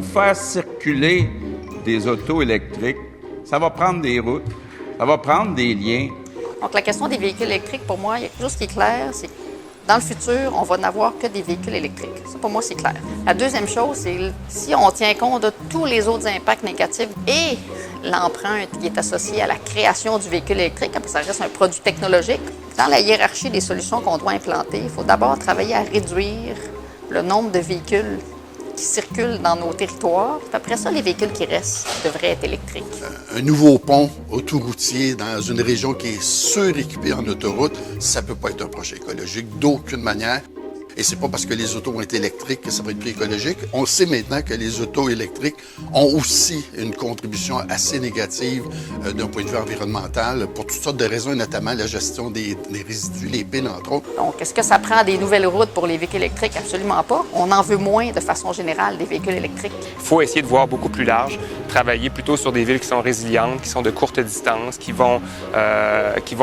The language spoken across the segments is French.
pour faire circuler des autos électriques, ça va prendre des routes, ça va prendre des liens. Donc, la question des véhicules électriques, pour moi, il y a quelque chose qui est clair, c'est que dans le futur, on va n'avoir que des véhicules électriques. Ça, pour moi, c'est clair. La deuxième chose, c'est si on tient compte de tous les autres impacts négatifs et l'empreinte qui est associée à la création du véhicule électrique, parce que ça reste un produit technologique, dans la hiérarchie des solutions qu'on doit implanter, il faut d'abord travailler à réduire le nombre de véhicules qui circulent dans nos territoires. Puis après ça, les véhicules qui restent devraient être électriques. Un nouveau pont autoroutier dans une région qui est suréquipée en autoroute, ça ne peut pas être un projet écologique d'aucune manière. Et c'est pas parce que les autos vont être électriques que ça va être plus écologique. On sait maintenant que les autos électriques ont aussi une contribution assez négative d'un point de vue environnemental pour toutes sortes de raisons, et notamment la gestion des résidus, les pines, entre autres. Donc, est-ce que ça prend des nouvelles routes pour les véhicules électriques? Absolument pas. On en veut moins, de façon générale, des véhicules électriques. Il faut essayer de voir beaucoup plus large, travailler plutôt sur des villes qui sont résilientes, qui sont de courte distance, qui vont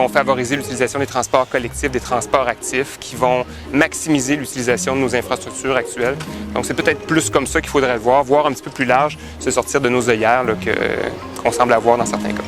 favoriser l'utilisation des transports collectifs, des transports actifs, qui vont maximiser l'utilisation de nos infrastructures actuelles. Donc, c'est peut-être plus comme ça qu'il faudrait le voir un petit peu plus large, se sortir de nos œillères qu'on semble avoir dans certains cas.